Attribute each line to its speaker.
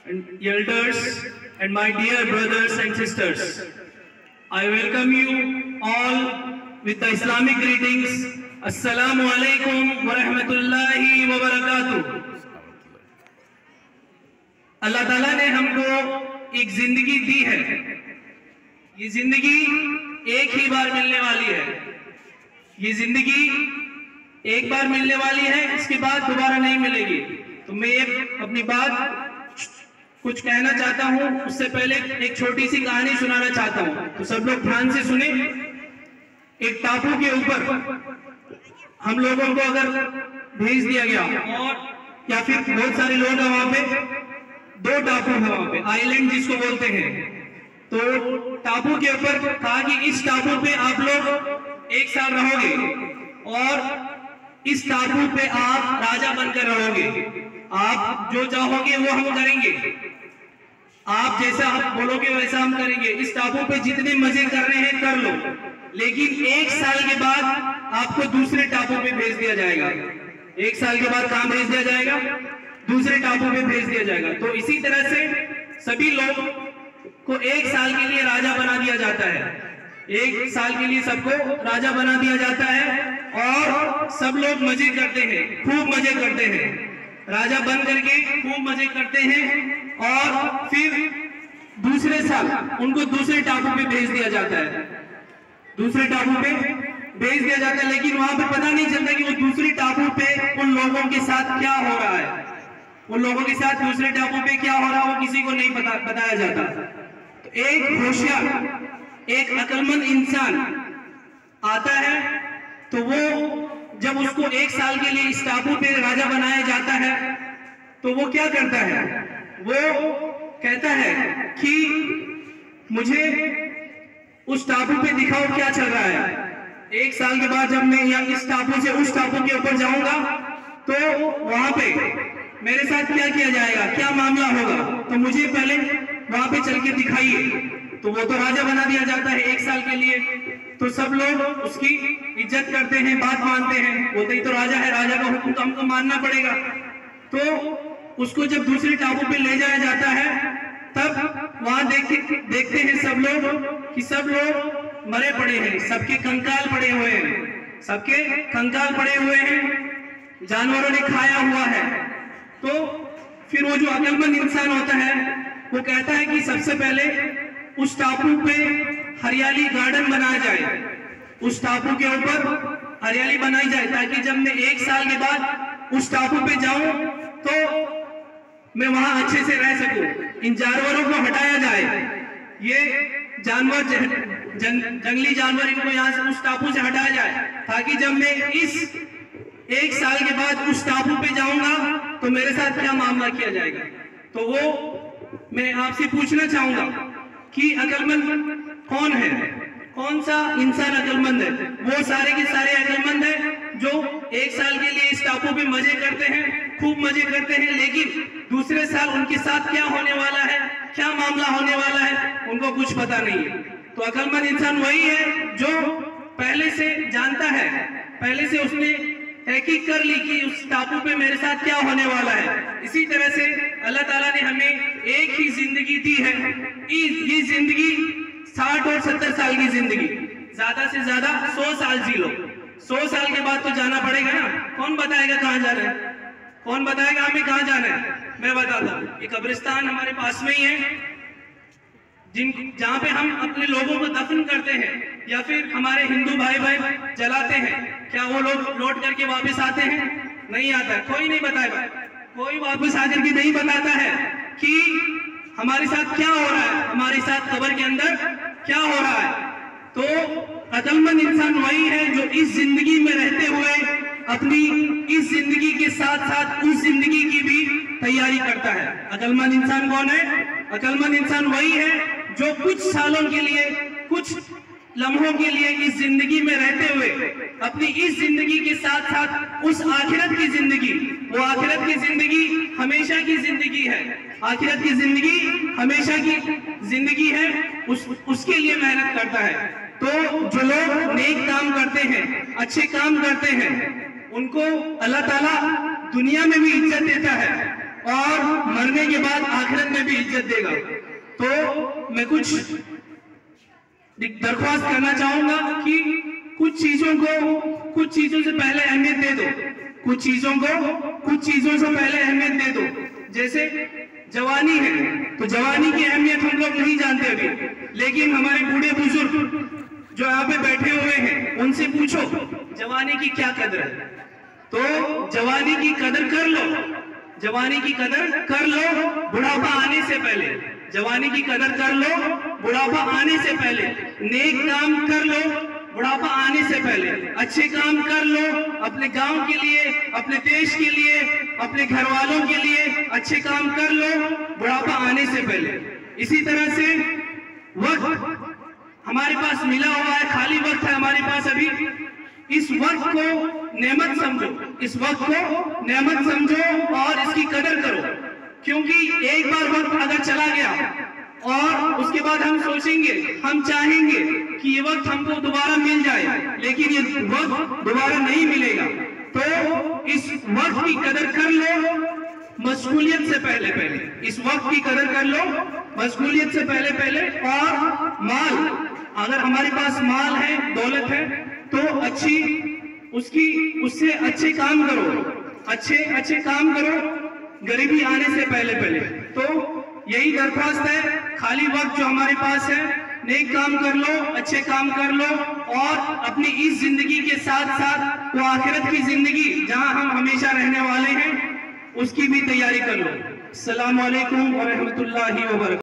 Speaker 1: and elders and my dear brothers and sisters. I welcome you all with the Islamic greetings. Assalamu alaikum wa rahmatullahi wa barakatuh. अल्लाह ताला ने हमको एक जिंदगी दी है। ये जिंदगी एक ही बार मिलने वाली है। ये जिंदगी एक बार मिलने वाली है, इसके बाद दोबारा नहीं मिलेगी। तो मैं अपनी बात कुछ कहना चाहता हूँ, उससे पहले एक छोटी सी कहानी सुनाना चाहता हूँ। तो सब लोग ध्यान से सुने। एक टापू के ऊपर हम लोगों को अगर भेज दिया गया और या फिर बहुत सारे लोग हैं वहां पे, दो टापू है वहां पे, आइलैंड जिसको बोलते हैं। तो टापू के ऊपर कहा कि इस टापू पे आप लोग 1 साल रहोगे और इस टापू पे आप राजा बनकर रहोगे। आप जो चाहोगे वो हम करेंगे, आप जैसा आप बोलोगे वैसा हम करेंगे। इस टापू पे जितने मजे कर रहे हैं कर लो, लेकिन 1 साल के बाद आपको दूसरे टापू पे भेज दिया जाएगा। 1 साल के बाद कहां भेज दिया जाएगा? दूसरे टापू पे भेज दिया जाएगा। तो इसी तरह से सभी लोग को 1 साल के लिए राजा बना दिया जाता है। 1 साल के लिए सबको राजा बना दिया जाता है और सब लोग मजे करते हैं, खूब मजे करते हैं। राजा बन करके खूब मजे करते हैं और फिर दूसरे साल उनको दूसरे टापू पे भेज दिया जाता है। दूसरे टापू पे भेज दिया जाता है, लेकिन वहां पे पता नहीं चलता कि वो दूसरे टापू पे उन लोगों के साथ क्या हो रहा है। उन लोगों के साथ दूसरे टापू पे क्या हो रहा है वो किसी को नहीं बताया जाता। तो एक होशियार, एक अक्लमंद इंसान आता है, तो वो जब उसको 1 साल के लिए इस टापू पे राजा बनाया जाता है, तो वो क्या करता है? वो कहता है कि मुझे उस टापू पे दिखाओ क्या चल रहा है। 1 साल के बाद जब मैं यहाँ इस टापू से उस टापू के ऊपर जाऊंगा, तो वहां पे मेरे साथ क्या किया जाएगा, क्या मामला होगा, तो मुझे पहले वहां पे चल के दिखाइए। तो वो तो राजा बना दिया जाता है 1 साल के लिए। तो सब लोग उसकी इज्जत करते हैं, बात मानते हैं, बोलते ही तो राजा है, राजा का हुक्म तो हमको मानना पड़ेगा। तो उसको जब दूसरे टापू पे ले जाया जाता है, तब वहां देखते हैं सब लोग कि सब लोग मरे पड़े हैं, सबके कंकाल पड़े हुए हैं, सबके कंकाल पड़े हुए हैं, जानवरों ने खाया हुआ है। तो फिर वो जो अक्लमंद इंसान होता है वो कहता है कि सबसे पहले उस टापू पे हरियाली गार्डन बनाया जाए, उस टापू के ऊपर हरियाली बनाई जाए, ताकि जब मैं 1 साल के बाद उस टापू पे जाऊं तो मैं वहां अच्छे से रह सकूं। इन जानवरों को हटाया जाए, ये जानवर जंगली जानवर, इनको यहाँ से उस टापू से हटाया जाए, ताकि जब मैं इस 1 साल के बाद उस टापू पे जाऊंगा तो मेरे साथ क्या मामला किया जाएगा। तो वो मैं आपसे पूछना चाहूंगा कि अक्लमंद कौन है, कौन सा इंसान अक्लमंद है? वो सारे के सारे अक्लमंद है जो 1 साल के लिए इस टापू पे मजे करते हैं, खूब मजे करते हैं, लेकिन दूसरे साल उनके साथ क्या होने वाला है, क्या मामला होने वाला है, उनको कुछ पता नहीं है। तो अक्लमंद इंसान वही है जो पहले से जानता है, पहले से उसने तहकीक कर ली कि उस टापू पे मेरे साथ क्या होने वाला है। इसी तरह से अल्लाह ताला ने हमें एक ही जिंदगी दी है। ये जिंदगी 60 और 70 साल की जिंदगी, ज्यादा से ज्यादा 100 साल जी लो। 100 साल के बाद तो जाना पड़ेगा ना। कौन बताएगा कहाँ जाना है? कौन बताएगा हमें कहाँ जाना है? मैं बताता हूँ। ये कब्रिस्तान हमारे पास में ही है, जहाँ पे हम अपने लोगों को दफन करते हैं, या फिर हमारे हिंदू भाई जलाते हैं। क्या वो लोग लौट करके वापस आते हैं? नहीं आता, कोई नहीं बताएगा, कोई वापस आकर के नहीं बताता है कि हमारे साथ क्या हो रहा है, हमारे साथ कब्र के अंदर क्या हो रहा है। तो अक्लमंद इंसान वही है जो इस जिंदगी में रहते हुए अपनी इस जिंदगी के साथ साथ उस जिंदगी की भी तैयारी करता है। अक्लमंद इंसान कौन है? अक्लमंद इंसान वही है जो कुछ सालों के लिए, कुछ लम्हों के लिए इस जिंदगी में रहते हुए अपनी इस जिंदगी के साथ साथ उस आखिरत की जिंदगी, वो आखिरत की जिंदगी हमेशा की जिंदगी है, आखिरत की जिंदगी हमेशा की जिंदगी है, उसके लिए मेहनत करता है। तो जो लोग नेक काम करते हैं, अच्छे काम करते हैं, उनको अल्लाह ताला दुनिया में भी इज्जत देता है और मरने के बाद आखिरत में भी इज्जत देगा। तो मैं कुछ दरख्वास्त करना चाहूंगा कि कुछ चीजों से पहले अहमियत दे दो, कुछ चीजों से पहले अहमियत दे दो। जैसे जवानी है, तो जवानी की अहमियत हम लोग नहीं जानते अभी, लेकिन हमारे बूढ़े बुजुर्ग जो यहाँ पे बैठे हुए हैं उनसे पूछो जवानी की क्या कदर है। तो जवानी की कदर कर लो, जवानी की कदर कर लो बुढ़ापा आने से पहले, जवानी की कदर कर लो बुढ़ापा आने से पहले। नेक काम कर लो बुढ़ापा आने से पहले, अच्छे काम कर लो अपने गांव के लिए, अपने देश के लिए, अपने घर वालों के लिए अच्छे काम कर लो बुढ़ापा आने से पहले। इसी तरह से वक्त हमारे पास मिला हुआ है, खाली वक्त है हमारे पास अभी, इस वक्त को नेमत समझो, इस वक्त को नेमत समझो और इसकी कदर करो। क्योंकि एक बार वक्त अगर चला गया और उसके बाद हम सोचेंगे, हम चाहेंगे कि ये वक्त हमको दोबारा मिल जाए, लेकिन ये वक्त दोबारा नहीं मिलेगा। तो इस वक्त की कदर कर लो मशगूलियत से पहले पहले, इस वक्त की कदर कर लो मशगूलियत से पहले पहले। और माल, अगर हमारे पास माल है, दौलत है, तो उससे अच्छे काम करो, अच्छे काम करो गरीबी आने से पहले पहले। तो यही दरख्वास्त है, खाली वक्त जो हमारे पास है नेक काम कर लो, अच्छे काम कर लो और अपनी इस जिंदगी के साथ साथ वो आखिरत की जिंदगी जहां हम हमेशा रहने वाले हैं उसकी भी तैयारी कर लो। अस्सलाम वालेकुम व रहमतुल्लाहि व बरकातहू।